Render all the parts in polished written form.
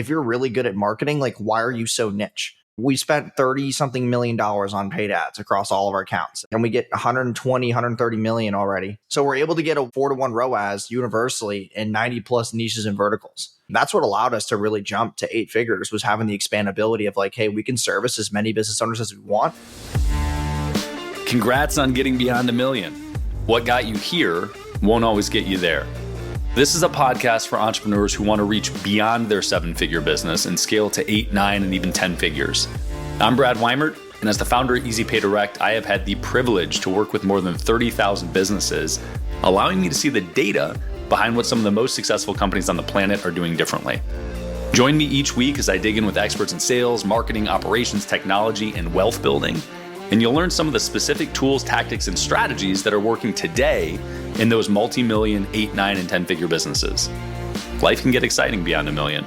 If you're really good at marketing, like, why are you so niche? We spent 30 something million on paid ads across all of our accounts, and we get 120, 130 million already. So we're able to get a 4-to-1 ROAS universally in 90 plus niches and verticals. That's what allowed us to really jump to 8 figures, was having the expandability of like, hey, we can service as many business owners as we want. Congrats on getting beyond $1 million. What got you here won't always get you there. This is a podcast for entrepreneurs who want to reach beyond their 7-figure business and scale to 8, 9, and even 10 figures. I'm Brad Weimert, and as the founder of Easy Pay Direct, I have had the privilege to work with more than 30,000 businesses, allowing me to see the data behind what some of the most successful companies on the planet are doing differently. Join me each week as I dig in with experts in sales, marketing, operations, technology, and wealth building, and you'll learn some of the specific tools, tactics, and strategies that are working today in those multi-million, 8, 9, and 10-figure businesses. Life can get exciting beyond $1 million.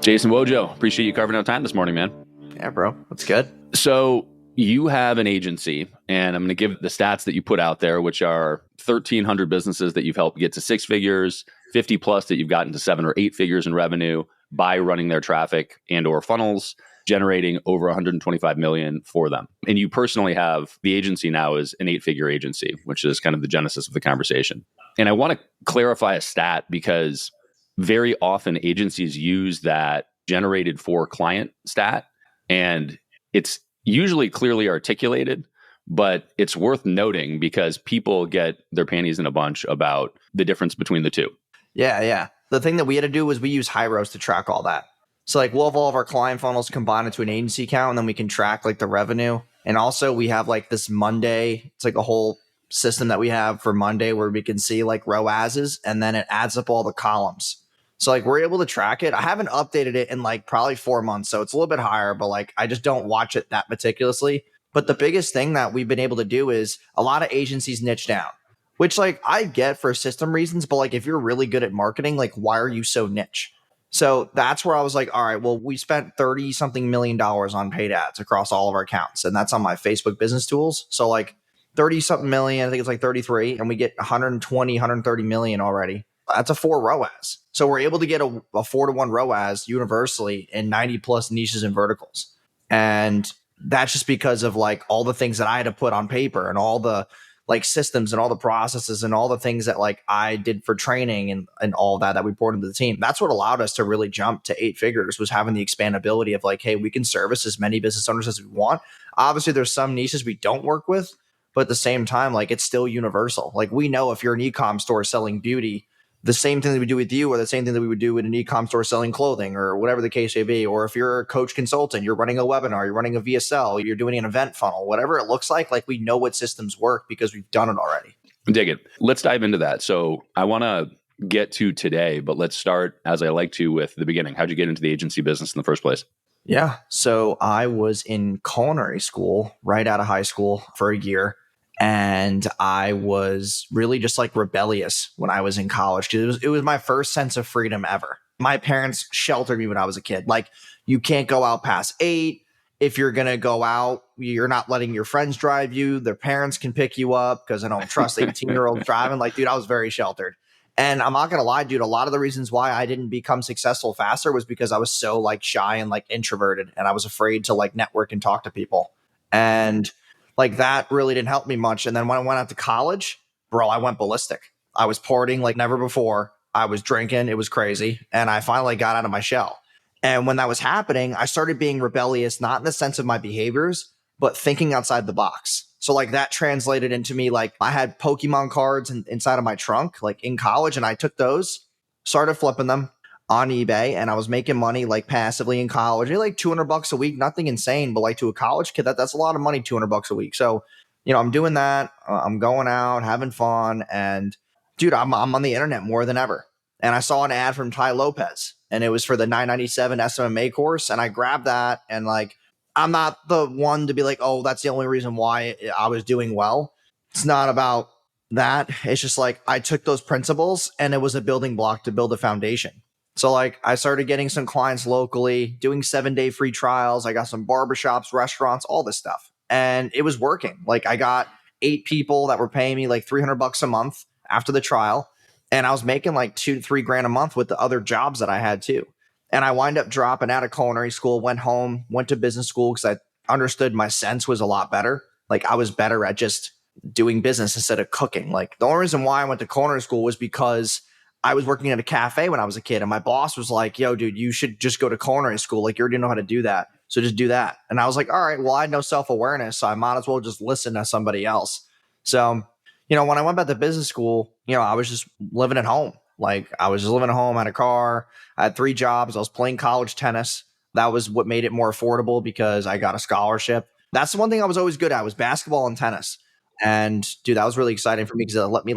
Jason Wojo, appreciate you carving out time this morning, man. Yeah, bro. That's good. So you have an agency, and I'm going to give the stats that you put out there, which are 1,300 businesses that you've helped get to 6 figures, 50 plus that you've gotten to 7 or 8 figures in revenue by running their traffic and or funnels, generating over 125 million for them. And you personally have the agency now is an 8-figure agency, which is kind of the genesis of the conversation. And I want to clarify a stat because very often agencies use that generated for client stat, and it's usually clearly articulated, but it's worth noting because people get their panties in a bunch about the difference between the two. Yeah. The thing that we had to do was we use Hyros to track all that. So like we'll have all of our client funnels combined into an agency account, and then we can track like the revenue. And also we have like this Monday, it's like a whole system that we have for Monday where we can see like ROASs, and then it adds up all the columns. So like we're able to track it. I haven't updated it in like probably 4 months. So it's a little bit higher, but like I just don't watch it that meticulously. But the biggest thing that we've been able to do is a lot of agencies niche down, which like I get for system reasons, but like if you're really good at marketing, like why are you so niche? So that's where I was like, all right, well, we spent 30 something million on paid ads across all of our accounts. And that's on my Facebook business tools. So like 30 something million, I think it's like 33, and we get 120, 130 million already. That's a 4 ROAS. So we're able to get a 4-to-1 ROAS universally in 90 plus niches and verticals. And that's just because of like all the things that I had to put on paper and all the like systems and all the processes and all the things that like I did for training and all that we poured into the team. That's what allowed us to really jump to 8 figures, was having the expandability of like, hey, we can service as many business owners as we want. Obviously, there's some niches we don't work with, but at the same time, like it's still universal. Like we know if you're an e-com store selling beauty, the same thing that we do with you or the same thing that we would do in an e-com store selling clothing or whatever the case may be. Or if you're a coach consultant, you're running a webinar, you're running a VSL, you're doing an event funnel, whatever it looks like we know what systems work because we've done it already. Dig it. Let's dive into that. So I want to get to today, but let's start, as I like to, with the beginning. How'd you get into the agency business in the first place? Yeah. So I was in culinary school right out of high school for a year. And I was really just like rebellious when I was in college because it was my first sense of freedom ever. My parents sheltered me when I was a kid. Like, you can't go out past 8. If you're going to go out, you're not letting your friends drive you. Their parents can pick you up because I don't trust 18-year-olds driving. Like, dude, I was very sheltered. And I'm not going to lie, dude, a lot of the reasons why I didn't become successful faster was because I was so like shy and like introverted, and I was afraid to like network and talk to people. And like that really didn't help me much. And then when I went out to college, bro, I went ballistic. I was partying like never before. I was drinking. It was crazy. And I finally got out of my shell. And when that was happening, I started being rebellious, not in the sense of my behaviors, but thinking outside the box. So like that translated into me, like I had Pokemon cards inside of my trunk, like in college. And I took those, started flipping them on eBay, and I was making money like passively in college, like $200 a week, nothing insane, but like to a college kid, that's a lot of money, $200 a week. So, you know, I'm doing that. I'm going out, having fun, and dude, I'm on the internet more than ever. And I saw an ad from Ty Lopez, and it was for the 997 SMMA course, and I grabbed that. And like, I'm not the one to be like, oh, that's the only reason why I was doing well. It's not about that. It's just like I took those principles, and it was a building block to build a foundation. So like I started getting some clients locally, doing 7-day free trials. I got some barbershops, restaurants, all this stuff. And it was working. Like I got 8 people that were paying me like $300 a month after the trial. And I was making like 2 to 3 grand a month with the other jobs that I had too. And I wind up dropping out of culinary school, went home, went to business school because I understood my sense was a lot better. Like I was better at just doing business instead of cooking. Like the only reason why I went to culinary school was because I was working at a cafe when I was a kid, and my boss was like, yo, dude, you should just go to culinary school. Like you already know how to do that. So just do that. And I was like, all right, well, I had no self-awareness, so I might as well just listen to somebody else. So, when I went back to business school, I was just living at home. Like I was just living at home, I had a car, I had 3 jobs. I was playing college tennis. That was what made it more affordable because I got a scholarship. That's the one thing I was always good at was basketball and tennis. And dude, that was really exciting for me because it let me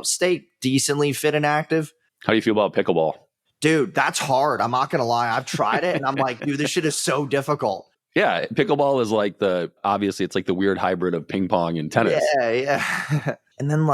stay decently fit and active. How do you feel about pickleball? Dude, that's hard. I'm not going to lie. I've tried it and I'm like, dude, this shit is so difficult. Yeah, pickleball is like obviously it's like the weird hybrid of ping pong and tennis. Yeah. And then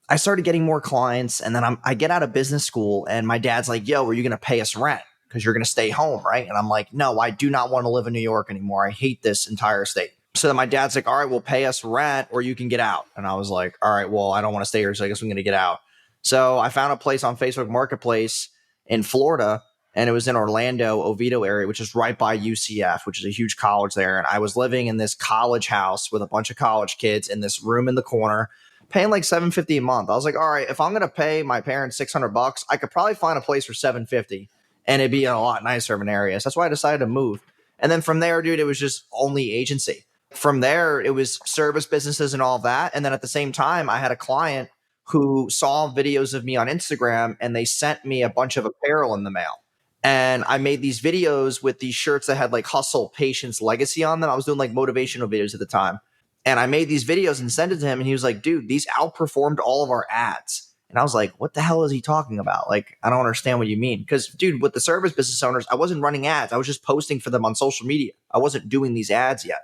I started getting more clients, and then I get out of business school and my dad's like, yo, are you going to pay us rent? Because you're going to stay home, right? And I'm like, no, I do not want to live in New York anymore. I hate this entire state. So then my dad's like, all right, well, pay us rent or you can get out. And I was like, all right, well, I don't want to stay here, so I guess I'm going to get out. So I found a place on Facebook Marketplace in Florida, and it was in Orlando, Oviedo area, which is right by UCF, which is a huge college there. And I was living in this college house with a bunch of college kids in this room in the corner, paying like $750 a month. I was like, all right, if I'm going to pay my parents $600, I could probably find a place for $750, and it'd be a lot nicer of an area. So that's why I decided to move. And then from there, dude, it was just only agency. From there, it was service businesses and all that. And then at the same time, I had a client who saw videos of me on Instagram, and they sent me a bunch of apparel in the mail. And I made these videos with these shirts that had like hustle, patience, legacy on them. I was doing like motivational videos at the time. And I made these videos and sent it to him. And he was like, dude, these outperformed all of our ads. And I was like, what the hell is he talking about? Like, I don't understand what you mean. Because, dude, with the service business owners, I wasn't running ads. I was just posting for them on social media. I wasn't doing these ads yet.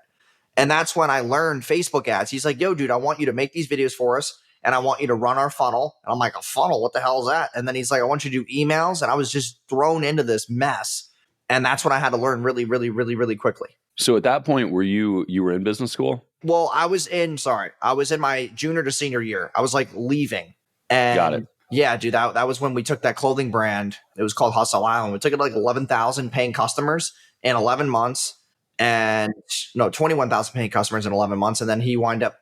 And that's when I learned Facebook ads. He's like, yo, dude, I want you to make these videos for us, and I want you to run our funnel. And I'm like, a funnel? What the hell is that? And then he's like, I want you to do emails. And I was just thrown into this mess. And that's when I had to learn really, really, really, really quickly. So at that point, you were in business school? Well, I was in my junior to senior year. I was like leaving. And got it. Yeah, dude, that was when we took that clothing brand. It was called Hustle Island. We took it to like 11,000 paying customers in 11 months. And no, 21,000 paying customers in 11 months. And then he wound up,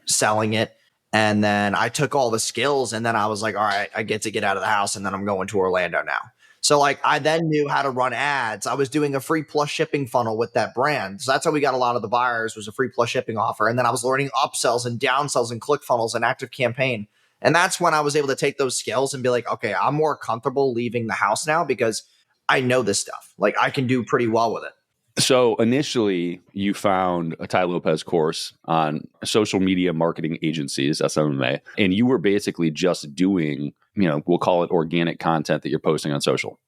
selling it. And then I took all the skills, and then I was like, all right, I get to get out of the house, and then I'm going to Orlando now. So I then knew how to run ads. I was doing a free plus shipping funnel with that brand. So that's how we got a lot of the buyers, was a free plus shipping offer. And then I was learning upsells and downsells and click funnels and active campaign. And that's when I was able to take those skills and be like, okay, I'm more comfortable leaving the house now because I know this stuff. Like I can do pretty well with it. So initially, you found a Ty Lopez course on social media marketing agencies, SMMA, and you were basically just doing, we'll call it organic content that you're posting on social.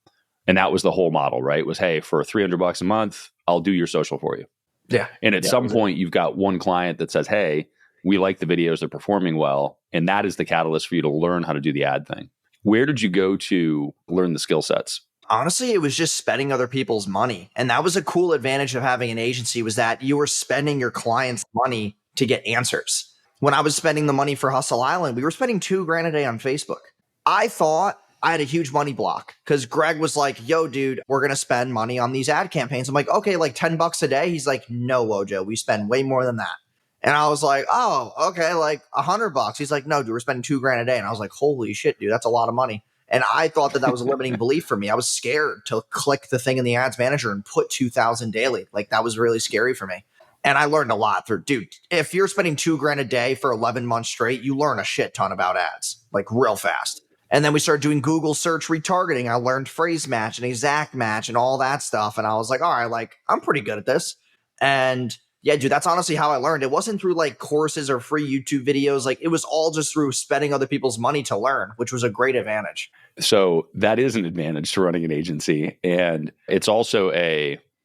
And that was the whole model, right? It was, hey, for $300 a month, I'll do your social for you. Yeah. And at some point, you've got one client that says, hey, we like the videos, they're performing well. And that is the catalyst for you to learn how to do the ad thing. Where did you go to learn the skill sets? Honestly, it was just spending other people's money. And that was a cool advantage of having an agency, was that you were spending your clients' money to get answers. When I was spending the money for Hustle Island, we were spending $2,000 a day on Facebook. I thought I had a huge money block because Greg was like, yo, dude, we're going to spend money on these ad campaigns. I'm like, okay, like $10 a day. He's like, no, Wojo, we spend way more than that. And I was like, oh, okay, like $100. He's like, no, dude, we're spending $2,000 a day. And I was like, holy shit, dude, that's a lot of money. And I thought that was a limiting belief for me. I was scared to click the thing in the ads manager and put 2,000 daily. Like that was really scary for me. And I learned a lot through, dude, if you're spending $2,000 a day for 11 months straight, you learn a shit ton about ads, like real fast. And then we started doing Google search retargeting. I learned phrase match and exact match and all that stuff. And I was like, all right, like I'm pretty good at this. And yeah, dude, that's honestly how I learned. It wasn't through like courses or free YouTube videos. Like it was all just through spending other people's money to learn, which was a great advantage. So that is an advantage to running an agency. And it's also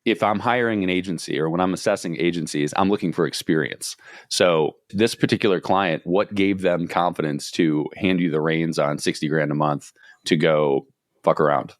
if I'm hiring an agency or when I'm assessing agencies, I'm looking for experience. So this particular client, what gave them confidence to hand you the reins on $60,000 a month to go fuck around?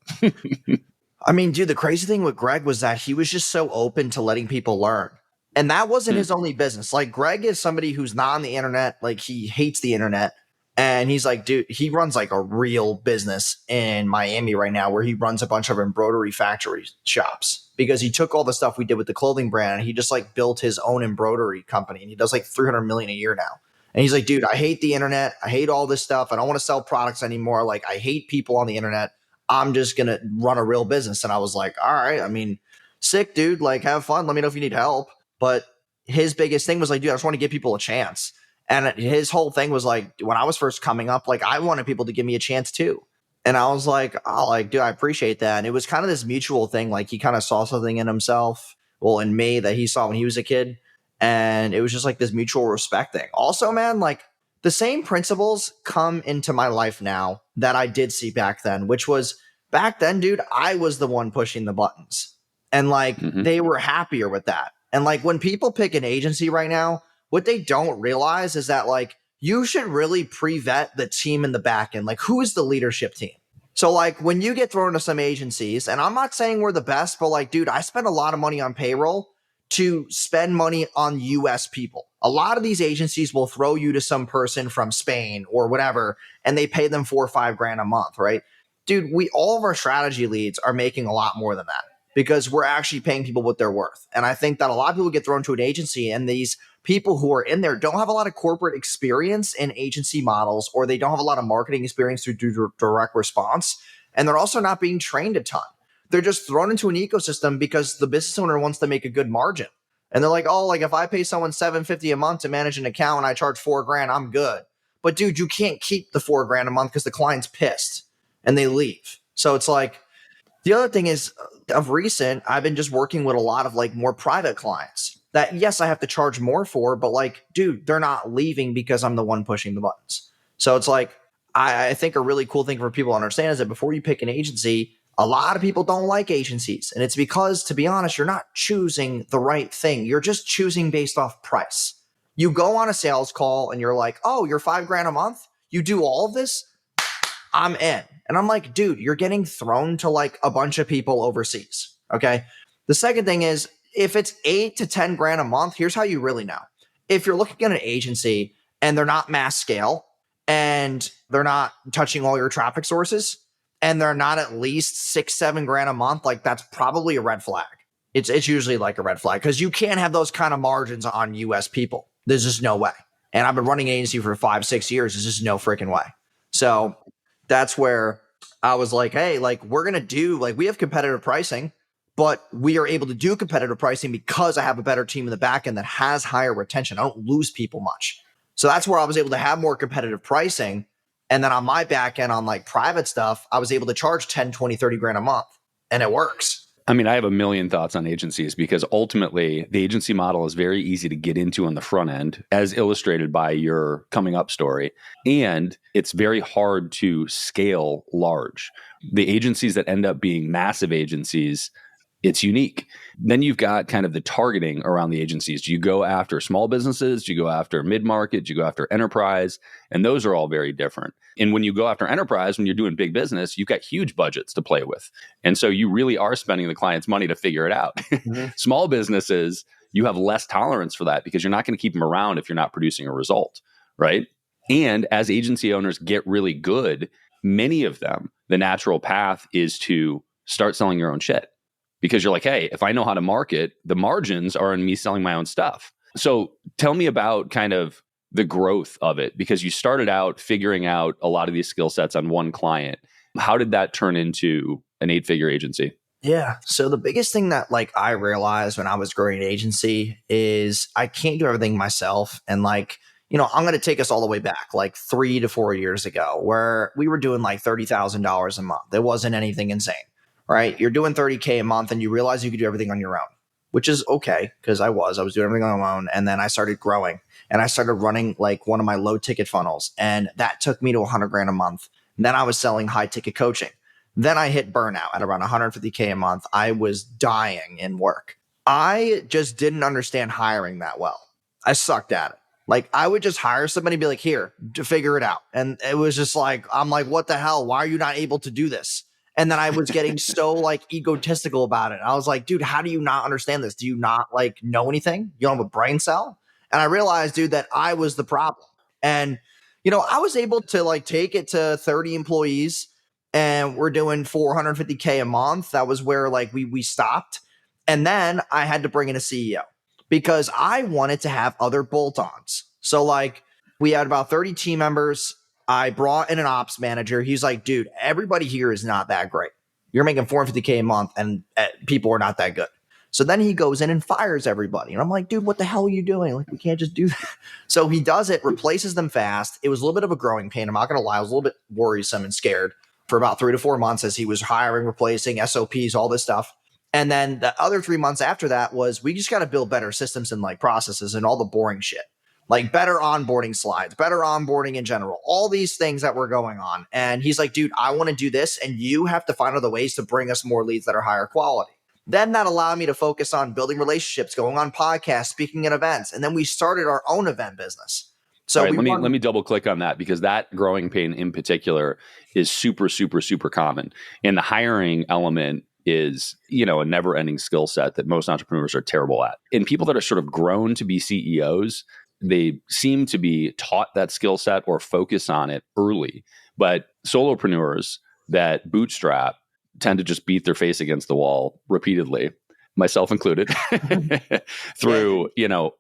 I mean, dude, the crazy thing with Greg was that he was just so open to letting people learn. And that wasn't his only business. Like Greg is somebody who's not on the internet. Like he hates the internet. And he's like, dude, he runs like a real business in Miami right now where he runs a bunch of embroidery factory shops because he took all the stuff we did with the clothing brand and he just like built his own embroidery company and he does like 300 million a year now. And he's like, dude, I hate the internet. I hate all this stuff. I don't want to sell products anymore. Like, I hate people on the internet. I'm just going to run a real business. And I was like, all right, I mean, sick, dude. Like, have fun. Let me know if you need help. But his biggest thing was like, dude, I just want to give people a chance. And his whole thing was like, when I was first coming up, like I wanted people to give me a chance too. And I was like, oh, like, dude, I appreciate that. And it was kind of this mutual thing. Like he kind of saw something in himself, well, in me that he saw when he was a kid. And it was just like this mutual respect thing. Also, man, like the same principles come into my life now that I did see back then, which was back then, dude, I was the one pushing the buttons. And like they were happier with that. And like when people pick an agency right now, what they don't realize is that like you should really pre-vet the team in the back end. Like who is the leadership team? So like when you get thrown to some agencies, and I'm not saying we're the best, but like, dude, I spend a lot of money on payroll to spend money on US people. A lot of these agencies will throw you to some person from Spain or whatever, and they pay them 4 or 5 grand a month, right? Dude, all of our strategy leads are making a lot more than that because we're actually paying people what they're worth. And I think that a lot of people get thrown to an agency and these people who are in there don't have a lot of corporate experience in agency models, or they don't have a lot of marketing experience through direct response. And they're also not being trained a ton. They're just thrown into an ecosystem because the business owner wants to make a good margin. And they're like, oh, like if I pay someone $750 a month to manage an account and I charge 4 grand, I'm good. But dude, you can't keep the 4 grand a month because the client's pissed and they leave. So it's like, the other thing is of recent, I've been just working with a lot of like more private clients that yes, I have to charge more for, but like, dude, they're not leaving because I'm the one pushing the buttons. So it's like, I think a really cool thing for people to understand is that before you pick an agency, a lot of people don't like agencies. And it's because, to be honest, you're not choosing the right thing. You're just choosing based off price. You go on a sales call and you're like, oh, you're 5 grand a month. You do all of this. I'm in. And I'm like, dude, you're getting thrown to like a bunch of people overseas. Okay. The second thing is if it's 8 to 10 grand a month, here's how you really know. If you're looking at an agency and they're not mass scale and they're not touching all your traffic sources and they're not at least 6, 7 grand a month, like that's probably a red flag. It's usually like a red flag because you can't have those kind of margins on US people. There's just no way. And I've been running an agency for 5, 6 years. There's just no freaking way. So that's where I was like, hey, like we're going to do, like we have competitive pricing, but we are able to do competitive pricing because I have a better team in the back end that has higher retention. I don't lose people much. So that's where I was able to have more competitive pricing. And then on my back end on like private stuff, I was able to charge 10, 20, 30 grand a month and it works. I mean, I have a million thoughts on agencies because ultimately the agency model is very easy to get into on the front end, as illustrated by your coming up story. And it's very hard to scale large. The agencies that end up being massive agencies, it's unique. Then you've got kind of the targeting around the agencies. Do you go after small businesses? Do you go after mid-market? Do you go after enterprise? And those are all very different. And when you go after enterprise, when you're doing big business, you've got huge budgets to play with. And so you really are spending the client's money to figure it out. Mm-hmm. Small businesses, you have less tolerance for that because you're not going to keep them around if you're not producing a result, right? And as agency owners get really good, many of them, the natural path is to start selling your own shit. Because you're like, hey, if I know how to market, the margins are in me selling my own stuff. So tell me about kind of the growth of it, because you started out figuring out a lot of these skill sets on one client. How did that turn into an 8-figure agency? Yeah. So the biggest thing that like I realized when I was growing an agency is I can't do everything myself. And like, you know, I'm going to take us all the way back like 3 to 4 years ago where we were doing like $30,000 a month. It wasn't anything insane. Right? You're doing 30K a month and you realize you could do everything on your own, which is okay because I was doing everything on my own. And then I started growing and I started running like one of my low ticket funnels. And that took me to 100 grand a month. And then I was selling high ticket coaching. Then I hit burnout at around 150K a month. I was dying in work. I just didn't understand hiring that well. I sucked at it. Like I would just hire somebody and be like, here, to figure it out. And it was just like, I'm like, what the hell? Why are you not able to do this? And then I was getting so like egotistical about it. I was like, dude, how do you not understand this? Do you not like know anything? You don't have a brain cell? And I realized, dude, that I was the problem. And, I was able to like take it to 30 employees and we're doing 450K a month. That was where like we stopped. And then I had to bring in a CEO because I wanted to have other bolt-ons. So like we had about 30 team members. I brought in an ops manager. He's like, dude, everybody here is not that great. You're making 450K a month and people are not that good. So then he goes in and fires everybody. And I'm like, dude, what the hell are you doing? Like, we can't just do that. So he does it, replaces them fast. It was a little bit of a growing pain. I'm not going to lie. I was a little bit worrisome and scared for about 3 to 4 months as he was hiring, replacing SOPs, all this stuff. And then the other 3 months after that was we just got to build better systems and like processes and all the boring shit, like better onboarding slides, better onboarding in general, all these things that were going on. And he's like, dude, I want to do this. And you have to find other ways to bring us more leads that are higher quality. Then that allowed me to focus on building relationships, going on podcasts, speaking at events. And then we started our own event business. So let me double click on that because that growing pain in particular is super, super, super common. And the hiring element is, a never ending skill set that most entrepreneurs are terrible at. And people that are sort of grown to be CEOs, they seem to be taught that skill set or focus on it early. But solopreneurs that bootstrap tend to just beat their face against the wall repeatedly, myself included, through,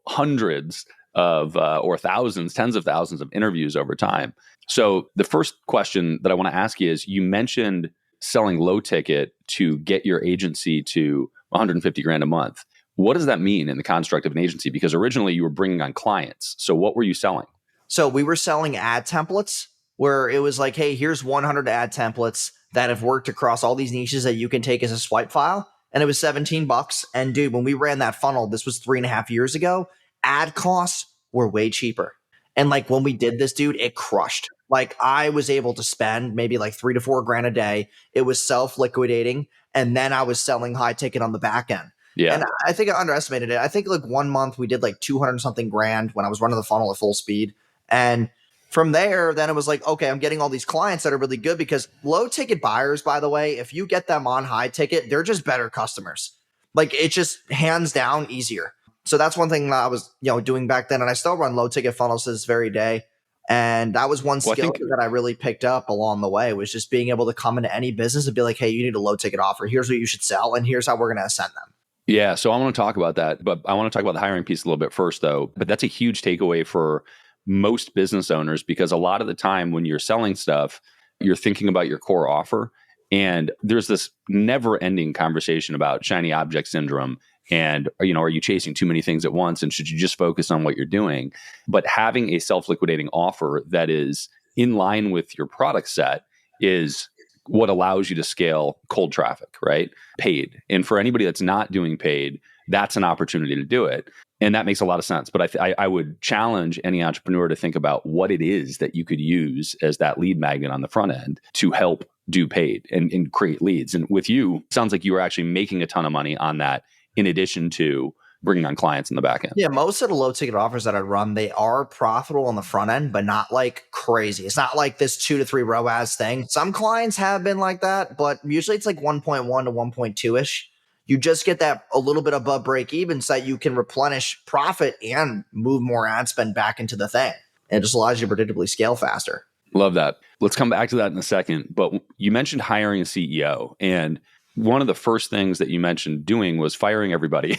hundreds of or thousands, tens of thousands of interviews over time. So the first question that I want to ask you is, you mentioned selling low ticket to get your agency to 150 grand a month. What does that mean in the construct of an agency? Because originally you were bringing on clients. So what were you selling? So we were selling ad templates where it was like, hey, here's 100 ad templates that have worked across all these niches that you can take as a swipe file. And it was $17. And dude, when we ran that funnel, this was 3.5 years ago, ad costs were way cheaper. And like when we did this, dude, it crushed. Like I was able to spend maybe like 3 to 4 grand a day. It was self-liquidating. And then I was selling high ticket on the back end. Yeah. And I think I underestimated it. I think like 1 month we did like 200 something grand when I was running the funnel at full speed. And from there, then it was like, okay, I'm getting all these clients that are really good because low ticket buyers, by the way, if you get them on high ticket, they're just better customers. Like it's just hands down easier. So that's one thing that I was, doing back then. And I still run low ticket funnels to this very day. And that was one skill that I really picked up along the way, was just being able to come into any business and be like, hey, you need a low ticket offer. Here's what you should sell. And here's how we're going to ascend them. Yeah. So I want to talk about that, but I want to talk about the hiring piece a little bit first though. But that's a huge takeaway for most business owners, because a lot of the time when you're selling stuff, you're thinking about your core offer. And there's this never ending conversation about shiny object syndrome. And, are you chasing too many things at once? And should you just focus on what you're doing? But having a self-liquidating offer that is in line with your product set is what allows you to scale cold traffic, right? Paid. And for anybody that's not doing paid, that's an opportunity to do it. And that makes a lot of sense. But I would challenge any entrepreneur to think about what it is that you could use as that lead magnet on the front end to help do paid and create leads. And with you, sounds like you were actually making a ton of money on that in addition to bringing on clients in the back end. Yeah, most of the low ticket offers that I run, they are profitable on the front end, but not like crazy. It's not like this 2 to 3 ROAS thing. Some clients have been like that, but usually it's like 1.1 to 1.2-ish. You just get that a little bit above break even so that you can replenish profit and move more ad spend back into the thing. And it just allows you to predictably scale faster. Love that. Let's come back to that in a second. But you mentioned hiring a CEO. And one of the first things that you mentioned doing was firing everybody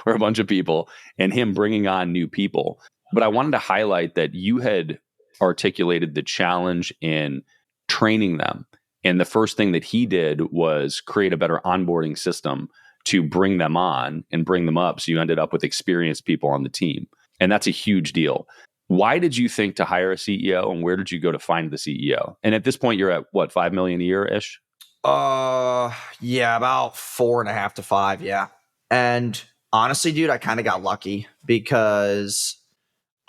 or a bunch of people and him bringing on new people. But I wanted to highlight that you had articulated the challenge in training them. And the first thing that he did was create a better onboarding system to bring them on and bring them up. So you ended up with experienced people on the team. And that's a huge deal. Why did you think to hire a CEO, and where did you go to find the CEO? And at this point, you're at what, 5 million a year ish? Yeah, about 4.5 to 5. Yeah. And honestly, dude, I kind of got lucky because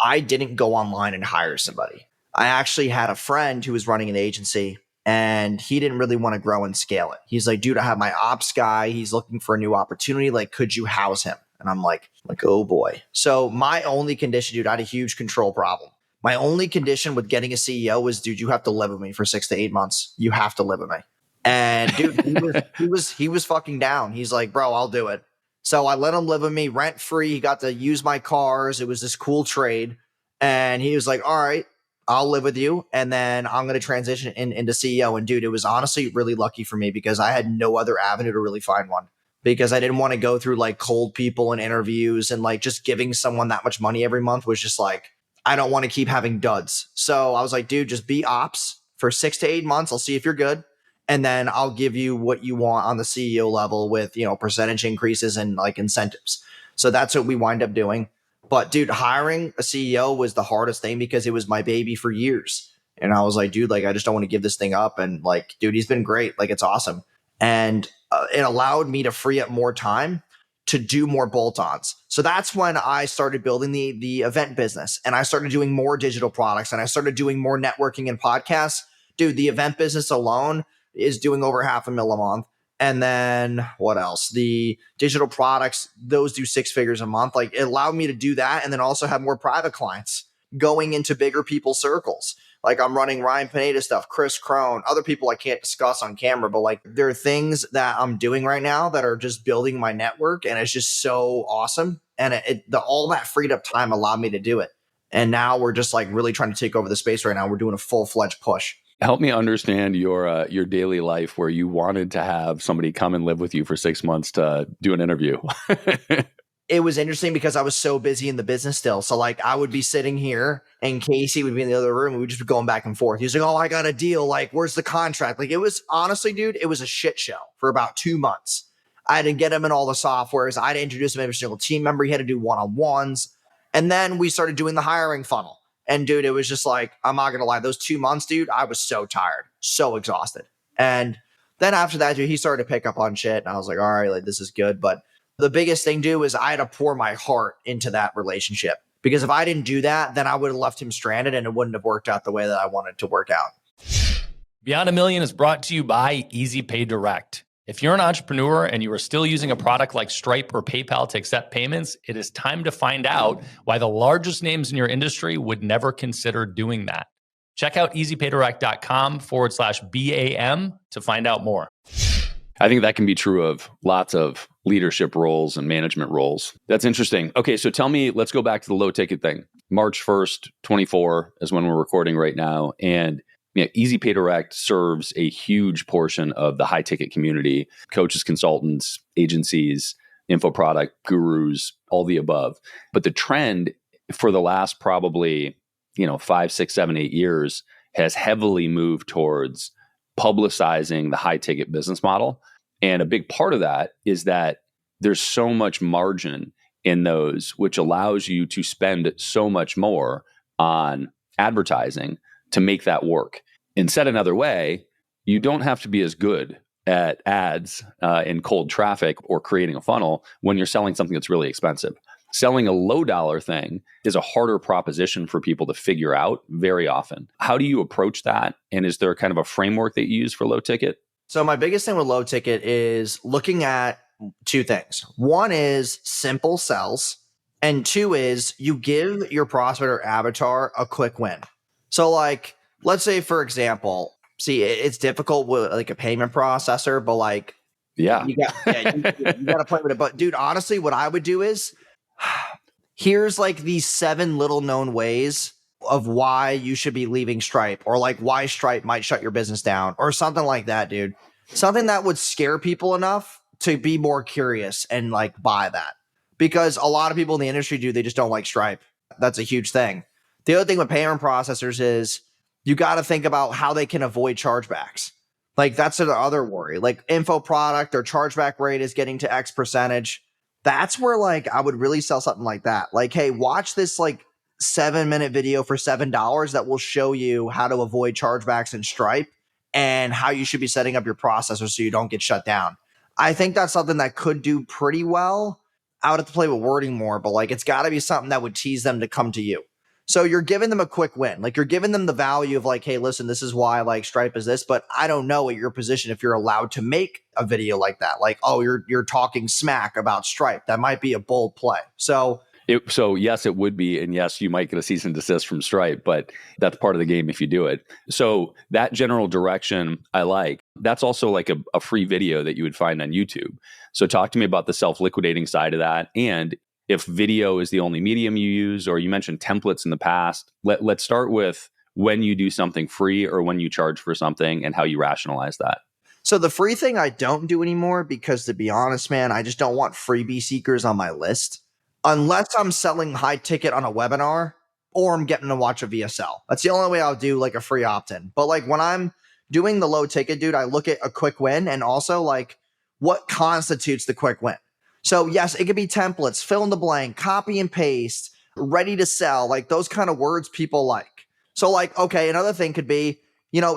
I didn't go online and hire somebody. I actually had a friend who was running an agency and he didn't really want to grow and scale it. He's like, dude, I have my ops guy. He's looking for a new opportunity. Like, could you house him? And I'm like, oh boy. So my only condition, dude, I had a huge control problem. My only condition with getting a CEO was, dude, you have to live with me for 6 to 8 months. You have to live with me. And dude, he was fucking down. He's like, bro, I'll do it. So I let him live with me rent free. He got to use my cars. It was this cool trade. And he was like, all right. I'll live with you. And then I'm going to transition into CEO. And dude, it was honestly really lucky for me because I had no other avenue to really find one because I didn't want to go through like cold people and interviews and like just giving someone that much money every month was just like, I don't want to keep having duds. So I was like, dude, just be ops for 6 to 8 months. I'll see if you're good. And then I'll give you what you want on the CEO level with, percentage increases and like incentives. So that's what we wind up doing. But dude, hiring a CEO was the hardest thing because it was my baby for years. And I was like, dude, like, I just don't want to give this thing up. And like, dude, he's been great. Like, it's awesome. And it allowed me to free up more time to do more bolt-ons. So that's when I started building the event business and I started doing more digital products and I started doing more networking and podcasts. Dude, the event business alone is doing over $500,000 a month. And then what else? The digital products, those do 6 figures a month. Like it allowed me to do that and then also have more private clients going into bigger people's circles. Like I'm running Ryan Pineda stuff, Chris Crone, other people I can't discuss on camera, but like there are things that I'm doing right now that are just building my network and it's just so awesome. And all that freed up time allowed me to do it. And now we're just like really trying to take over the space right now. We're doing a full-fledged push. Help me understand your daily life where you wanted to have somebody come and live with you for 6 months to do an interview. It was interesting because I was so busy in the business still. So like I would be sitting here and Casey would be in the other room. We would just be going back and forth. He was like, oh, I got a deal. Like, where's the contract? Like it was honestly, dude, it was a shit show for about 2 months. I had to get him in all the softwares. I had to introduce him to every single team member. He had to do one-on-ones. And then we started doing the hiring funnel. And dude, it was just like, I'm not going to lie. Those 2 months, dude, I was so tired, so exhausted. And then after that, dude, he started to pick up on shit. And I was like, all right, like this is good. But the biggest thing, dude, is I had to pour my heart into that relationship because if I didn't do that, then I would have left him stranded and it wouldn't have worked out the way that I wanted to work out. Beyond a Million is brought to you by Easy Pay Direct. If you're an entrepreneur and you are still using a product like Stripe or PayPal to accept payments, it is time to find out why the largest names in your industry would never consider doing that. Check out easypaydirect.com/BAM to find out more. I think that can be true of lots of leadership roles and management roles. That's interesting. Okay, so tell me, let's go back to the low ticket thing. March 1st, 24 is when we're recording right now. And Easy Pay Direct serves a huge portion of the high ticket community, coaches, consultants, agencies, info product gurus, all the above. But the trend for the last probably, 5, 6, 7, 8 years has heavily moved towards publicizing the high ticket business model. And a big part of that is that there's so much margin in those, which allows you to spend so much more on advertising to make that work. And said another way, you don't have to be as good at ads in cold traffic or creating a funnel when you're selling something that's really expensive. Selling a low dollar thing is a harder proposition for people to figure out very often. How do you approach that? And is there kind of a framework that you use for low ticket? So my biggest thing with low ticket is looking at 2 things. One is simple sells. And 2 is you give your prospect or avatar a quick win. So like, let's say, for example, see, it's difficult with like a payment processor, but like, you got to play with it. But dude, honestly, what I would do is here's like these 7 little known ways of why you should be leaving Stripe or like why Stripe might shut your business down or something like that, dude. Something that would scare people enough to be more curious and like buy that because a lot of people in the industry, dude, they just don't like Stripe. That's a huge thing. The other thing with payment processors is you got to think about how they can avoid chargebacks. Like that's the other worry. Like info product or chargeback rate is getting to X percentage. That's where like I would really sell something like that. Like, hey, watch this like 7-minute video for $7 that will show you how to avoid chargebacks in Stripe and how you should be setting up your processor so you don't get shut down. I think that's something that could do pretty well. I would have to play with wording more, but like it's got to be something that would tease them to come to you. So you're giving them a quick win. Like you're giving them the value of like, hey, listen, this is why like Stripe is this, but I don't know at your position if you're allowed to make a video like that. Like, oh, you're talking smack about Stripe. That might be a bold play. So yes, it would be. And yes, you might get a cease and desist from Stripe, but that's part of the game if you do it. So that general direction I like. That's also like a free video that you would find on YouTube. So talk to me about the self-liquidating side of that. And if video is the only medium you use, or you mentioned templates in the past, let's start with when you do something free or when you charge for something and how you rationalize that? So the free thing I don't do anymore because, to be honest, man, I just don't want freebie seekers on my list unless I'm selling high ticket on a webinar or I'm getting to watch a VSL. That's the only way I'll do like a free opt-in. But like when I'm doing the low ticket, dude, I look at a quick win and also like what constitutes the quick win. So yes, it could be templates, fill in the blank, copy and paste, ready to sell, like those kind of words people like. So like, okay, another thing could be,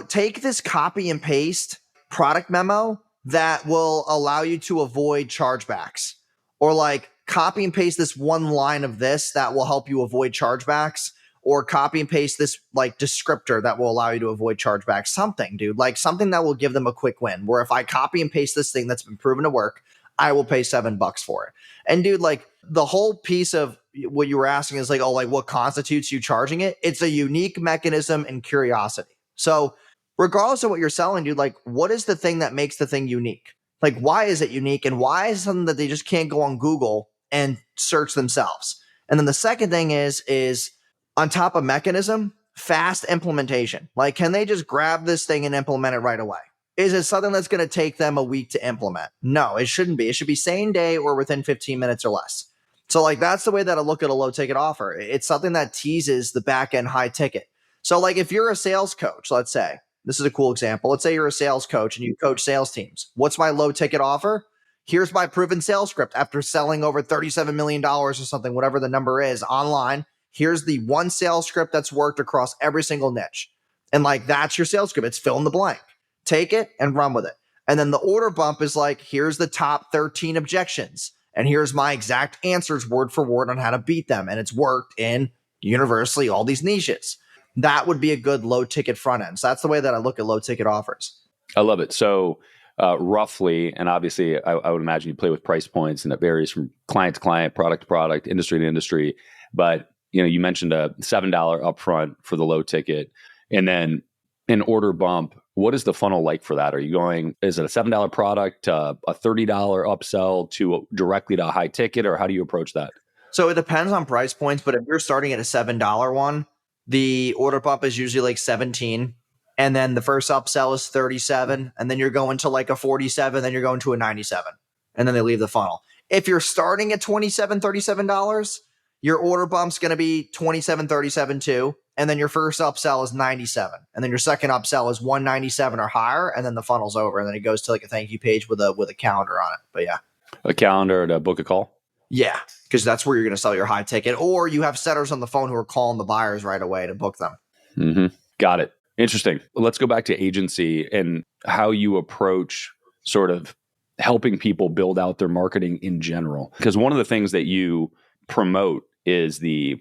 take this copy and paste product memo that will allow you to avoid chargebacks, or like copy and paste this one line of this that will help you avoid chargebacks, or copy and paste this like descriptor that will allow you to avoid chargebacks. Something, dude, like something that will give them a quick win, where if I copy and paste this thing that's been proven to work, I will pay $7 for it. And dude, like the whole piece of what you were asking is like, oh, like what constitutes you charging it? It's a unique mechanism and curiosity. So regardless of what you're selling, dude, like what is the thing that makes the thing unique? Like, why is it unique? And why is it something that they just can't go on Google and search themselves? And then the second thing is on top of mechanism, fast implementation. Like, can they just grab this thing and implement it right away? Is it something that's going to take them a week to implement? No, it shouldn't be. It should be same day or within 15 minutes or less. So like, that's the way that I look at a low ticket offer. It's something that teases the back end high ticket. So like if you're a sales coach, let's say, this is a cool example. Let's say you're a sales coach and you coach sales teams. What's my low ticket offer? Here's my proven sales script after selling over $37 million or something, whatever the number is online. Here's the one sales script that's worked across every single niche. And like, that's your sales script. It's fill in the blank. Take it and run with it. And then the order bump is like, here's the top 13 objections. And here's my exact answers word for word on how to beat them. And it's worked in universally all these niches. That would be a good low ticket front end. So that's the way that I look at low ticket offers. I love it. So roughly, and obviously I would imagine you play with price points and it varies from client to client, product to product, industry to industry. But you mentioned a $7 upfront for the low ticket and then an order bump. What is the funnel like for that? Are you going, is it a $7 product, a $30 upsell to directly to a high ticket, or how do you approach that? So it depends on price points, but if you're starting at a $7 one, the order bump is usually like 17. And then the first upsell is 37. And then you're going to like a 47, then you're going to a 97. And then they leave the funnel. If you're starting at $27, $37, your order bump's going to be 27, 37 too. And then your first upsell is 97. And then your second upsell is 197 or higher. And then the funnel's over. And then it goes to like a thank you page with a calendar on it. But yeah. A calendar to book a call? Yeah, because that's where you're going to sell your high ticket. Or you have setters on the phone who are calling the buyers right away to book them. Mm-hmm. Got it. Interesting. Let's go back to agency and how you approach sort of helping people build out their marketing in general. Because one of the things that you promote is the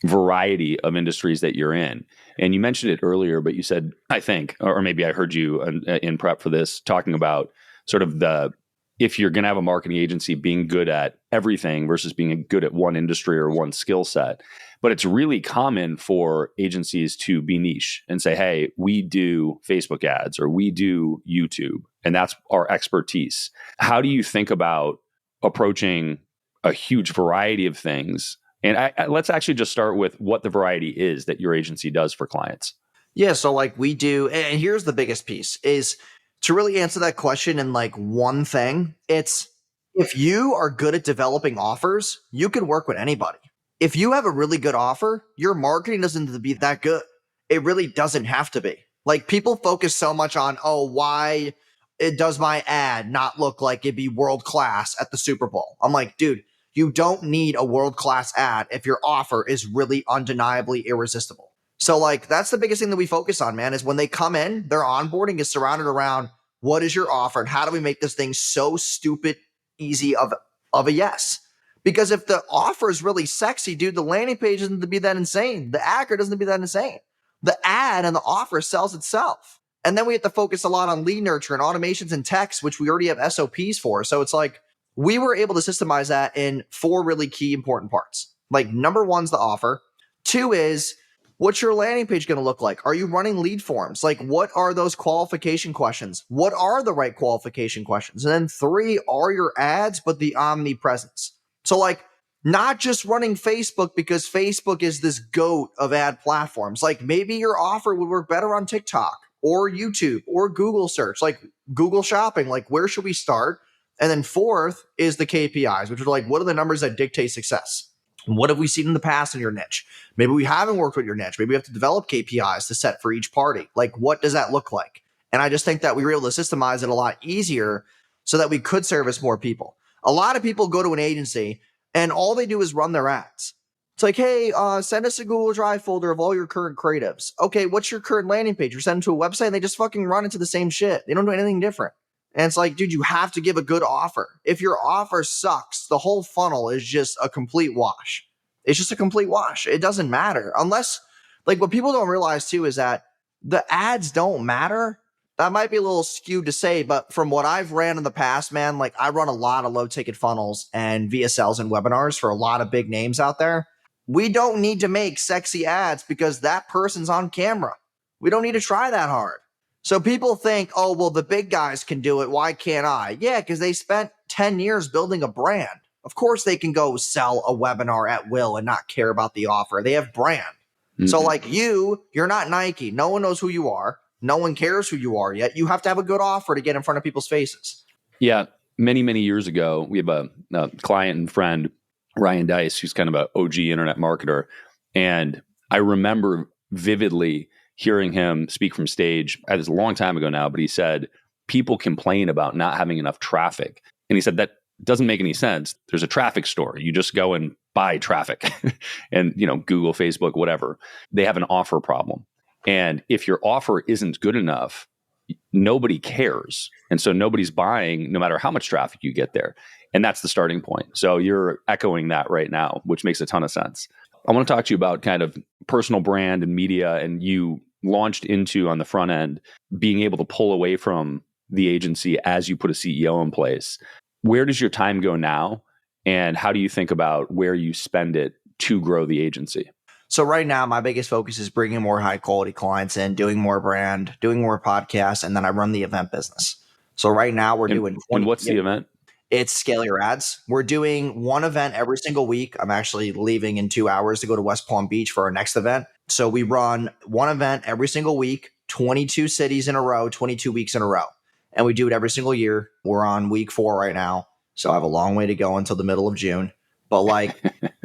variety of industries that you're in. And you mentioned it earlier, but you said, I think, or maybe I heard you in prep for this, talking about sort of if you're going to have a marketing agency, being good at everything versus being good at one industry or one skill set. But it's really common for agencies to be niche and say, hey, we do Facebook ads or we do YouTube, and that's our expertise. How do you think about approaching a huge variety of things? And let's actually just start with what the variety is that your agency does for clients. Yeah, so like we do, and here's the biggest piece, is to really answer that question in like one thing. It's if you are good at developing offers, you can work with anybody. If you have a really good offer, your marketing doesn't have to be that good. It really doesn't have to be. Like people focus so much on, why it does my ad not look like it'd be world class at the Super Bowl? I'm like, dude, you don't need a world class ad if your offer is really undeniably irresistible. So like, that's the biggest thing that we focus on, man, is when they come in, their onboarding is surrounded around what is your offer and how do we make this thing so stupid easy of a yes? Because if the offer is really sexy, dude, the landing page doesn't to be that insane. The ad doesn't to be that insane. The ad and the offer sells itself. And then we have to focus a lot on lead nurture and automations and text, which we already have SOPs for. So it's like we were able to systemize that in 4 really key important parts. Like number 1's the offer. 2 is, what's your landing page going to look like? Are you running lead forms? Like, what are those qualification questions? What are the right qualification questions? And then 3, are your ads, but the omnipresence. So like not just running Facebook because Facebook is this goat of ad platforms. Like maybe your offer would work better on TikTok or YouTube or Google search, like Google shopping. Like where should we start? And then fourth is the KPIs, which are like, what are the numbers that dictate success? What have we seen in the past in your niche? Maybe we haven't worked with your niche. Maybe we have to develop KPIs to set for each party. Like, what does that look like? And I just think that we were able to systemize it a lot easier so that we could service more people. A lot of people go to an agency and all they do is run their ads. It's like, hey, send us a Google Drive folder of all your current creatives. Okay, what's your current landing page? You're sending to a website and they just fucking run into the same shit. They don't do anything different. And it's like, dude, you have to give a good offer. If your offer sucks, the whole funnel is just a complete wash. It's just a complete wash. It doesn't matter. Unless, like, what people don't realize too is that the ads don't matter. That might be a little skewed to say, but from what I've ran in the past, man, like I run a lot of low ticket funnels and VSLs and webinars for a lot of big names out there. We don't need to make sexy ads because that person's on camera. We don't need to try that hard. So people think, oh, well, the big guys can do it. Why can't I? Yeah, because they spent 10 years building a brand. Of course they can go sell a webinar at will and not care about the offer. They have brand. Mm-hmm. So like you're not Nike. No one knows who you are. No one cares who you are yet. You have to have a good offer to get in front of people's faces. Yeah. Many, many years ago, we have a client and friend, Ryan Dice, who's kind of an OG internet marketer. And I remember vividly hearing him speak from stage. It was a long time ago now, but he said, people complain about not having enough traffic. And he said, that doesn't make any sense. There's a traffic store. You just go and buy traffic and, Google, Facebook, whatever. They have an offer problem. And if your offer isn't good enough, nobody cares. And so nobody's buying no matter how much traffic you get there. And that's the starting point. So you're echoing that right now, which makes a ton of sense. I want to talk to you about kind of personal brand and media, and you launched into on the front end, being able to pull away from the agency as you put a CEO in place. Where does your time go now? And how do you think about where you spend it to grow the agency? So right now, my biggest focus is bringing more high quality clients in, doing more brand, doing more podcasts, and then I run the event business. So right now we're doing 20. And what's the event? It's Scale Your Ads. We're doing one event every single week. I'm actually leaving in 2 hours to go to West Palm Beach for our next event. So we run one event every single week, 22 cities in a row, 22 weeks in a row. And we do it every single year. We're on week 4 right now. So I have a long way to go until the middle of June. But like,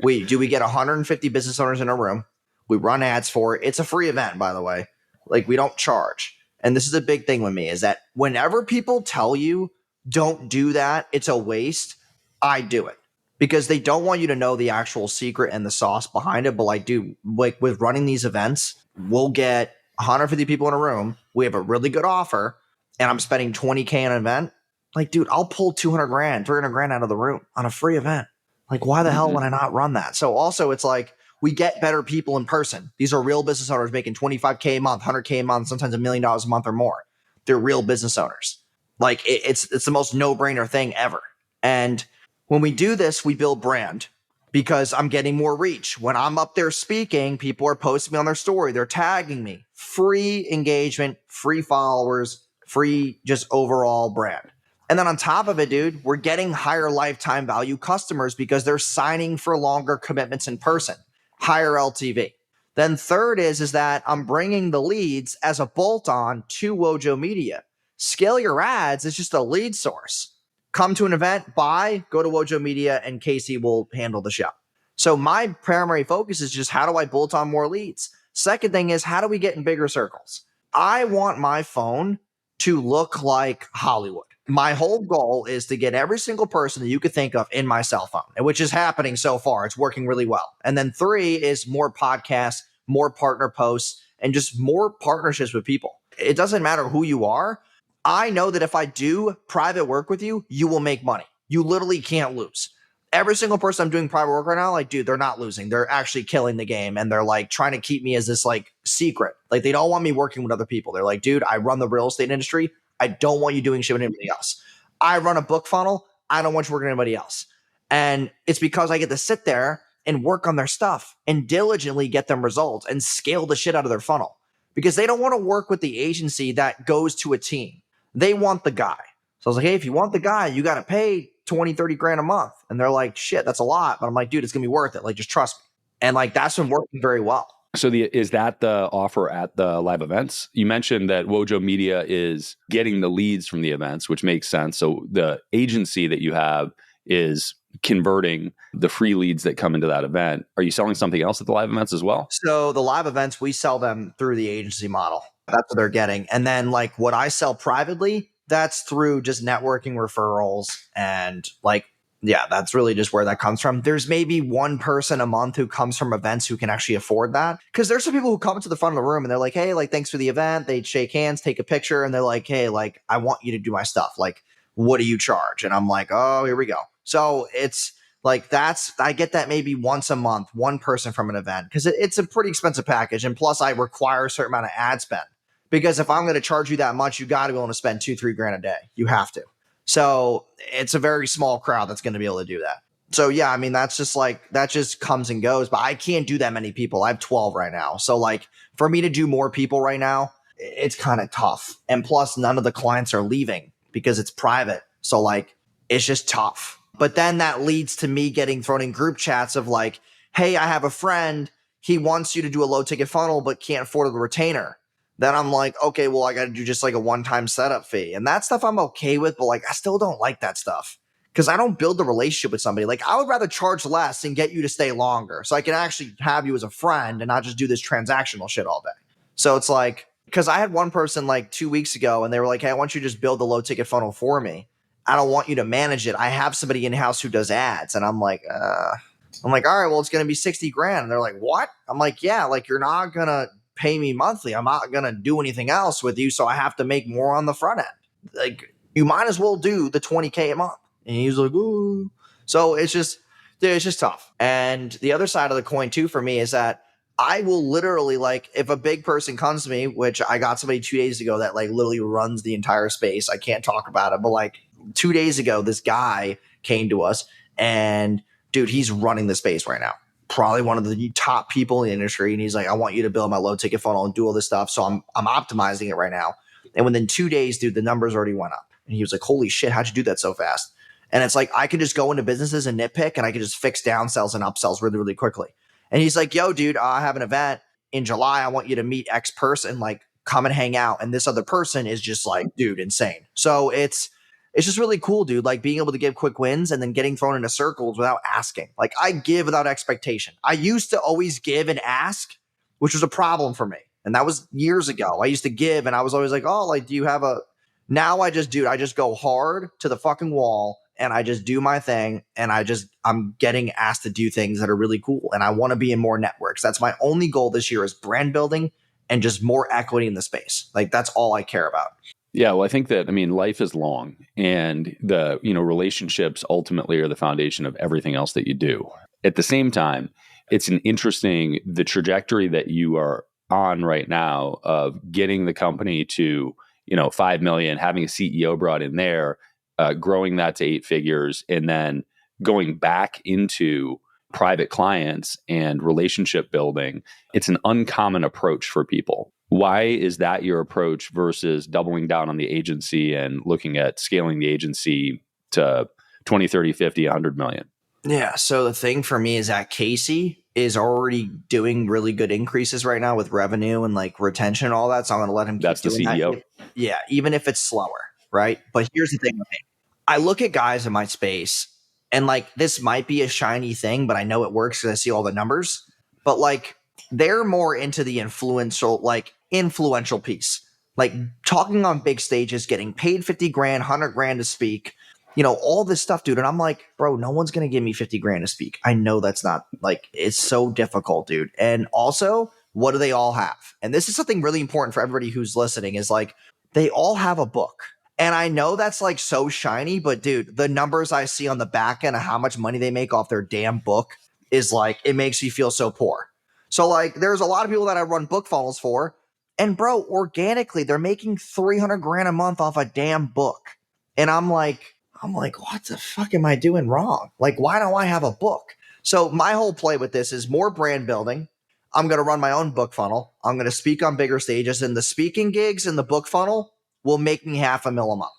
we get 150 business owners in a room. We run ads for it. It's a free event, by the way. Like, we don't charge. And this is a big thing with me, is that whenever people tell you don't do that, it's a waste, I do it. Because they don't want you to know the actual secret and the sauce behind it. But like, dude, like with running these events, we'll get 150 people in a room. We have a really good offer and I'm spending 20K on an event. Like, dude, I'll pull 200 grand, 300 grand out of the room on a free event. Like, why the hell would I not run that? So also it's like, we get better people in person. These are real business owners making 25K a month, 100K a month, sometimes $1 million a month or more. They're real business owners. Like, it's the most no-brainer thing ever. And when we do this, we build brand because I'm getting more reach. When I'm up there speaking, people are posting me on their story. They're tagging me. Free engagement, free followers, free just overall brand. And then on top of it, dude, we're getting higher lifetime value customers because they're signing for longer commitments in person, higher LTV. Then third is that I'm bringing the leads as a bolt-on to Wojo Media. Scale Your Ads is just a lead source. Come to an event, buy, go to Wojo Media, and Casey will handle the show. So my primary focus is just how do I bolt on more leads? Second thing is, how do we get in bigger circles? I want my phone to look like Hollywood. My whole goal is to get every single person that you could think of in my cell phone, which is happening so far. It's working really well. And then 3 is more podcasts, more partner posts, and just more partnerships with people. It doesn't matter who you are. I know that if I do private work with you, you will make money. You literally can't lose. Every single person I'm doing private work right now, like, dude, they're not losing. They're actually killing the game. And they're like trying to keep me as this like secret. Like, they don't want me working with other people. They're like, dude, I run the real estate industry. I don't want you doing shit with anybody else. I run a book funnel. I don't want you working with anybody else. And it's because I get to sit there and work on their stuff and diligently get them results and scale the shit out of their funnel, because they don't want to work with the agency that goes to a team. They want the guy. So I was like, hey, if you want the guy, you got to pay 20, 30 grand a month. And they're like, shit, that's a lot. But I'm like, dude, it's going to be worth it. Like, just trust me. And like, that's been working very well. So is that the offer at the live events? You mentioned that Wojo Media is getting the leads from the events, which makes sense. So the agency that you have is converting the free leads that come into that event. Are you selling something else at the live events as well? So the live events, we sell them through the agency model. That's what they're getting. And then like what I sell privately, that's through just networking referrals. And like, yeah, that's really just where that comes from. There's maybe one person a month who comes from events who can actually afford that. Because there's some people who come to the front of the room and they're like, hey, like, thanks for the event. They shake hands, take a picture, and they're like, hey, like, I want you to do my stuff. Like, what do you charge? And I'm like, oh, here we go. So it's like, I get that maybe once a month, one person from an event, because it's a pretty expensive package. And plus I require a certain amount of ad spend, because if I'm going to charge you that much, you got to be willing to spend 2-3 grand a day. You have to. So it's a very small crowd that's going to be able to do that. So yeah, I mean, that's just like, that just comes and goes, but I can't do that many people. I have 12 right now. So like for me to do more people right now, it's kind of tough. And plus none of the clients are leaving because it's private. So like, it's just tough. But then that leads to me getting thrown in group chats of like, hey, I have a friend. He wants you to do a low ticket funnel, but can't afford the retainer. Then I'm like, okay, well, I got to do just like a one-time setup fee. And that stuff I'm okay with, but like, I still don't like that stuff because I don't build the relationship with somebody. Like I would rather charge less and get you to stay longer so I can actually have you as a friend and not just do this transactional shit all day. So it's like, because I had one person like 2 weeks ago and they were like, hey, I want you to just build the low ticket funnel for me. I don't want you to manage it. I have somebody in-house who does ads. And I'm like, all right, well, it's going to be 60 grand. And they're like, what? I'm like, yeah, like you're not going to pay me monthly. I'm not going to do anything else with you. So I have to make more on the front end. Like you might as well do the 20K a month. And he's like, ooh. So it's just tough. And the other side of the coin too, for me is that I will literally like, if a big person comes to me, which I got somebody 2 days ago that like literally runs the entire space. I can't talk about it, but like 2 days ago, this guy came to us and dude, he's running the space right now. Probably one of the top people in the industry. And he's like, I want you to build my low ticket funnel and do all this stuff. So I'm optimizing it right now. And within 2 days, dude, the numbers already went up. And he was like, holy shit, how'd you do that so fast? And it's like, I could just go into businesses and nitpick and I could just fix downsells and upsells really, really quickly. And he's like, yo, dude, I have an event in July. I want you to meet X person, like come and hang out. And this other person is just like, dude, insane. So it's just really cool, dude. Like being able to give quick wins and then getting thrown into circles without asking. Like I give without expectation. I used to always give and ask, which was a problem for me. And that was years ago. I used to give and I was always like, oh, like, do you have now I just go hard to the fucking wall and I just do my thing. And I'm getting asked to do things that are really cool. And I want to be in more networks. That's my only goal this year is brand building and just more equity in the space. Like that's all I care about. Yeah, well, I think that, life is long and the, relationships ultimately are the foundation of everything else that you do. At the same time, it's the trajectory that you are on right now of getting the company to, 5 million, having a CEO brought in there, growing that to 8 figures, and then going back into private clients and relationship building. It's an uncommon approach for people. Why is that your approach versus doubling down on the agency and looking at scaling the agency to 20, 30, 50, 100 million? Yeah. So the thing for me is that Casey is already doing really good increases right now with revenue and like retention and all that. So I'm going to let him keep That's the doing CEO. that. Yeah. Even if it's slower. Right. But here's the thing with me. I look at guys in my space and like this might be a shiny thing, but I know it works because I see all the numbers. But like they're more into the influential piece, like talking on big stages, getting paid 50 grand, 100 grand to speak, all this stuff, dude. And I'm like, bro, no one's going to give me 50 grand to speak. I know that's not like, it's so difficult, dude. And also, what do they all have? And this is something really important for everybody who's listening is like, they all have a book. And I know that's like so shiny, but dude, the numbers I see on the back end of how much money they make off their damn book is like, it makes me feel so poor. So like, there's a lot of people that I run book funnels for. And bro, organically, they're making 300 grand a month off a damn book. And I'm like, what the fuck am I doing wrong? Like, why don't I have a book? So my whole play with this is more brand building. I'm going to run my own book funnel. I'm going to speak on bigger stages, and the speaking gigs and the book funnel will make me $500,000 a month.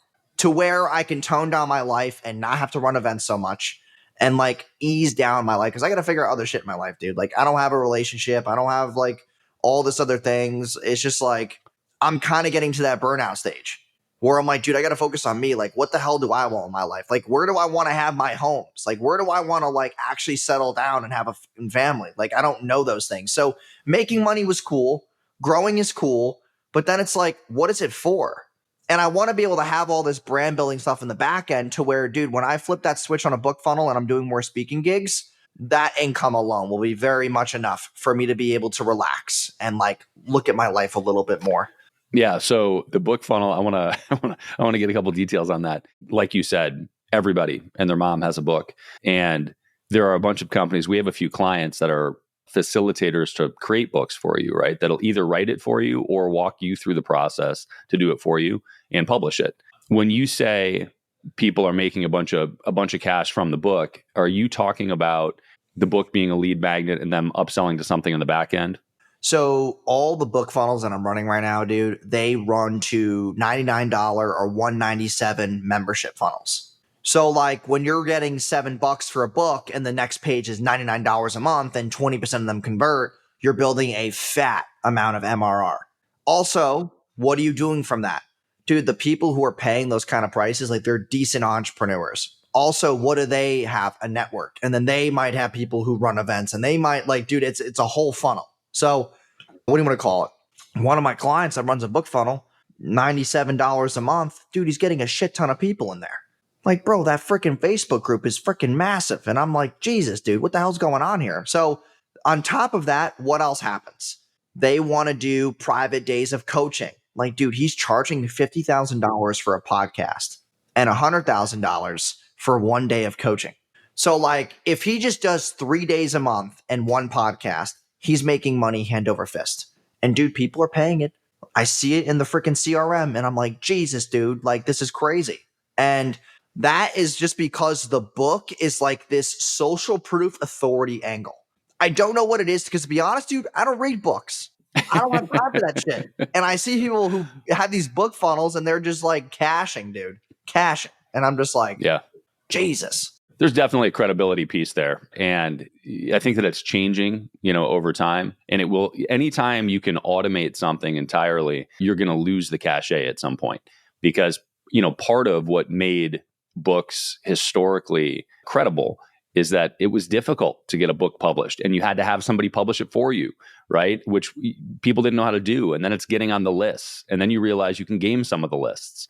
to where I can tone down my life and not have to run events so much and like ease down my life. Cause I got to figure out other shit in my life, dude. Like I don't have a relationship. I don't have like all this other things. It's just like, I'm kind of getting to that burnout stage where I'm like, dude, I got to focus on me. Like, what the hell do I want in my life? Like, where do I want to have my homes? Like, where do I want to like actually settle down and have a family? Like, I don't know those things. So making money was cool. Growing is cool. But then it's like, what is it for? And I want to be able to have all this brand building stuff in the back end to where, dude, when I flip that switch on a book funnel and I'm doing more speaking gigs, that income alone will be very much enough for me to be able to relax and like look at my life a little bit more. Yeah. So the book funnel, I want to get a couple details on that. Like you said, everybody and their mom has a book, and there are a bunch of companies. We have a few clients that are facilitators to create books for you, right? That'll either write it for you or walk you through the process to do it for you and publish it. When you say people are making a bunch of cash from the book, are you talking about the book being a lead magnet and them upselling to something in the back end? So all the book funnels that I'm running right now, dude, they run to $99 or $197 membership funnels. So like when you're getting $7 for a book and the next page is $99 a month and 20% of them convert, you're building a fat amount of MRR. Also, what are you doing from that? Dude, the people who are paying those kind of prices, like they're decent entrepreneurs. Also, what do they have? A network. And then they might have people who run events and they might like, dude, it's a whole funnel. So what do you want to call it? One of my clients that runs a book funnel, $97 a month. Dude, he's getting a shit ton of people in there. Like, bro, that freaking Facebook group is freaking massive. And I'm like, Jesus, dude, what the hell's going on here? So on top of that, what else happens? They want to do private days of coaching. Like, dude, he's charging $50,000 for a podcast and $100,000 for 1 day of coaching. So like, if he just does 3 days a month and one podcast, he's making money hand over fist. And dude, people are paying it. I see it in the freaking CRM and I'm like, Jesus, dude, like this is crazy. And that is just because the book is like this social proof authority angle. I don't know what it is because to be honest, dude, I don't read books. I don't have time for that shit. And I see people who have these book funnels and they're just like cashing, dude, cashing. And I'm just like, yeah, Jesus. There's definitely a credibility piece there. And I think that it's changing, over time. And it will, anytime you can automate something entirely, you're going to lose the cachet at some point. Because, part of what made books historically credible is that it was difficult to get a book published and you had to have somebody publish it for you, right? Which people didn't know how to do. And then it's getting on the lists. And then you realize you can game some of the lists.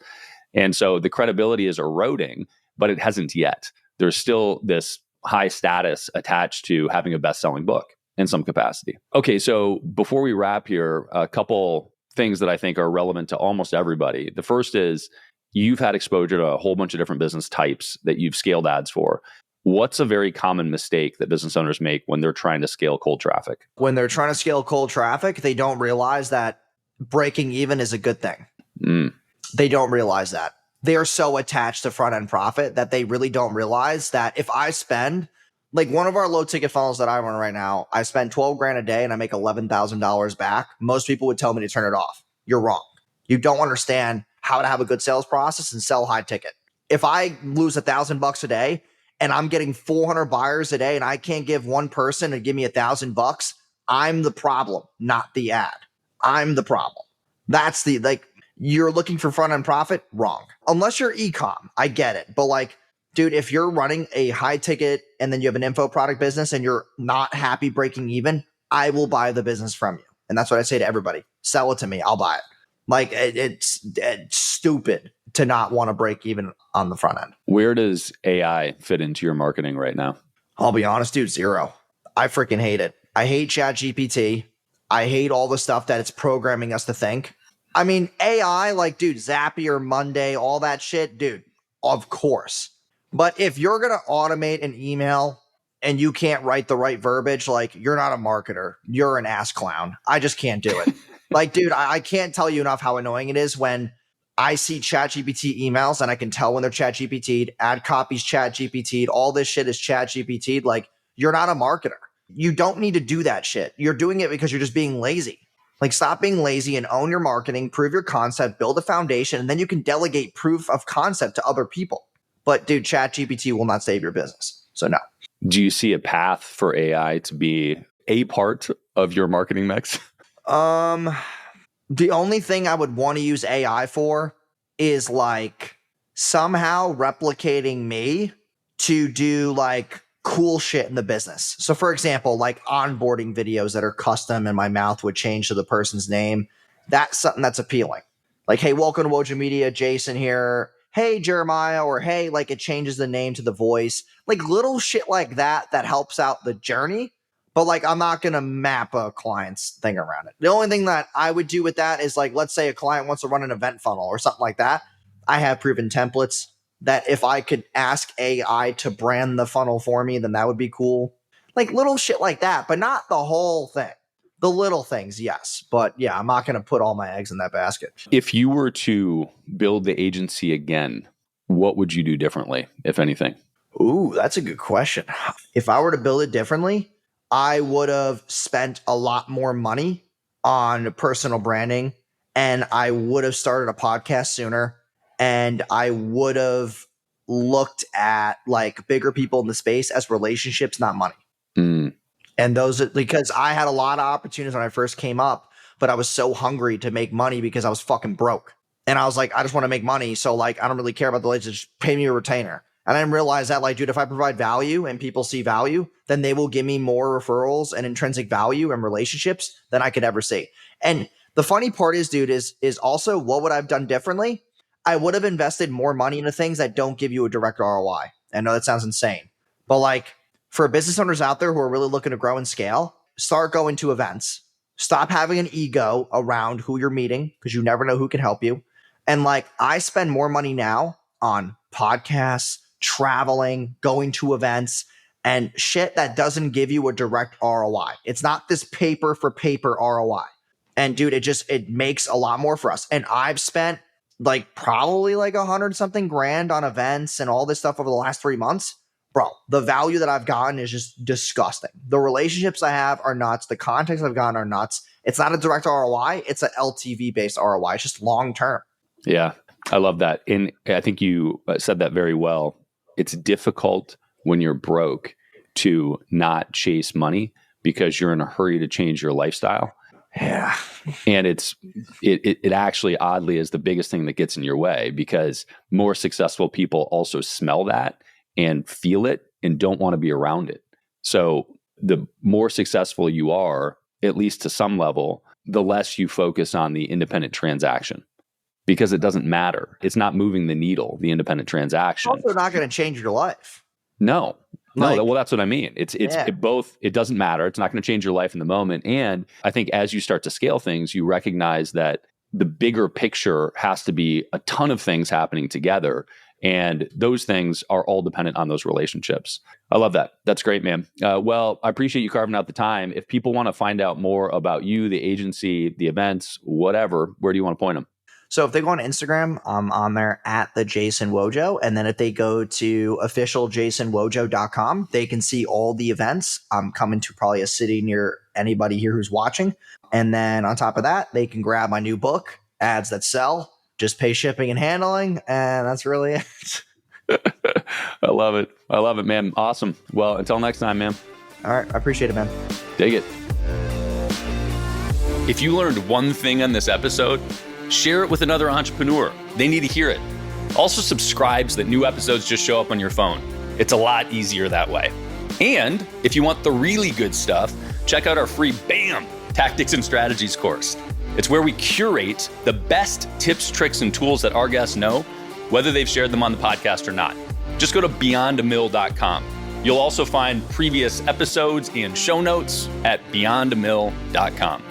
And so the credibility is eroding, but it hasn't yet. There's still this high status attached to having a best-selling book in some capacity. Okay, so before we wrap here, a couple things that I think are relevant to almost everybody. The first is you've had exposure to a whole bunch of different business types that you've scaled ads for. What's a very common mistake that business owners make when they're trying to scale cold traffic? When they're trying to scale cold traffic, they don't realize that breaking even is a good thing. They don't realize that. They're so attached to front end profit that they really don't realize that if I spend like one of our low ticket funnels that I run right now, I spend 12 grand a day and I make $11,000 back. Most people would tell me to turn it off. You're wrong. You don't understand how to have a good sales process and sell high ticket. If I lose $1,000 a day and I'm getting 400 buyers a day and I can't give one person to give me $1,000, I'm the problem, not the ad. I'm the problem. That's the like. You're looking for front end profit? Wrong. Unless you're e-com, I get it. But like, dude, if you're running a high ticket and then you have an info product business and you're not happy breaking even, I will buy the business from you. And that's what I say to everybody. Sell it to me. I'll buy it. Like it's stupid to not want to break even on the front end. Where does AI fit into your marketing right now? I'll be honest, dude, zero. I freaking hate it. I hate ChatGPT. I hate all the stuff that it's programming us to think. I mean, AI, like, dude, Zapier, Monday, all that shit, dude, of course. But if you're going to automate an email and you can't write the right verbiage, like, you're not a marketer. You're an ass clown. I just can't do it. Like, dude, I can't tell you enough how annoying it is when I see ChatGPT emails and I can tell when they're ChatGPT'd, ad copies ChatGPT'd, all this shit is ChatGPT'd. Like, you're not a marketer. You don't need to do that shit. You're doing it because you're just being lazy. Like, stop being lazy and own your marketing, prove your concept, build a foundation, and then you can delegate proof of concept to other people. But dude, ChatGPT will not save your business. So no. Do you see a path for AI to be a part of your marketing mix? The only thing I would want to use AI for is like somehow replicating me to do like cool shit in the business. So for example, like onboarding videos that are custom and my mouth would change to the person's name. That's something that's appealing. Like, hey, welcome to Wojo Media, Jason here. Hey, Jeremiah, or hey, like it changes the name to the voice. Like little shit like that helps out the journey. But like, I'm not going to map a client's thing around it. The only thing that I would do with that is like, let's say a client wants to run an event funnel or something like that. I have proven templates that if I could ask AI to brand the funnel for me, then that would be cool. Like little shit like that, but not the whole thing. The little things, yes. But yeah, I'm not going to put all my eggs in that basket. If you were to build the agency again, what would you do differently, if anything? Ooh, that's a good question. If I were to build it differently, I would have spent a lot more money on personal branding, and I would have started a podcast sooner, and I would have looked at like bigger people in the space as relationships, not money. Mm. And those, because I had a lot of opportunities when I first came up, but I was so hungry to make money because I was fucking broke. And I was like, I just want to make money. So like, I don't really care about the relationship, just pay me a retainer. And I didn't realize that, like, dude, if I provide value and people see value, then they will give me more referrals and intrinsic value and relationships than I could ever see. And the funny part is, dude, is also what would I have done differently? I would have invested more money into things that don't give you a direct ROI. I know that sounds insane, but like for business owners out there who are really looking to grow and scale, start going to events. Stop having an ego around who you're meeting because you never know who can help you. And like, I spend more money now on podcasts, traveling, going to events, and shit that doesn't give you a direct ROI. It's not this paper for paper ROI. And dude, it makes a lot more for us. And I've spent like probably like 100 something grand on events and all this stuff over the last 3 months. Bro, the value that I've gotten is just disgusting. The relationships I have are nuts. The contacts I've gotten are nuts. It's not a direct ROI. It's an LTV based ROI. It's just long term. Yeah, I love that. And I think you said that very well. It's difficult when you're broke to not chase money because you're in a hurry to change your lifestyle. Yeah. And it actually oddly is the biggest thing that gets in your way because more successful people also smell that and feel it and don't want to be around it. So the more successful you are, at least to some level, the less you focus on the independent transaction. Because it doesn't matter. It's not moving the needle, the independent transaction. It's also not going to change your life. No. Like, well, that's what I mean. It doesn't matter. It's not going to change your life in the moment. And I think as you start to scale things, you recognize that the bigger picture has to be a ton of things happening together. And those things are all dependent on those relationships. I love that. That's great, man. Well, I appreciate you carving out the time. If people want to find out more about you, the agency, the events, whatever, where do you want to point them? So if they go on Instagram, I'm on there at the Jason Wojo. And then if they go to officialjasonwojo.com, they can see all the events. I'm coming to probably a city near anybody here who's watching. And then on top of that, they can grab my new book, Ads That Sell, just pay shipping and handling. And that's really it. I love it. I love it, man. Awesome. Well, until next time, man. All right. I appreciate it, man. Dig it. If you learned one thing on this episode, share it with another entrepreneur. They need to hear it. Also subscribe so that new episodes just show up on your phone. It's a lot easier that way. And if you want the really good stuff, check out our free BAM! Tactics and Strategies course. It's where we curate the best tips, tricks, and tools that our guests know, whether they've shared them on the podcast or not. Just go to beyondamill.com. You'll also find previous episodes and show notes at beyondamill.com.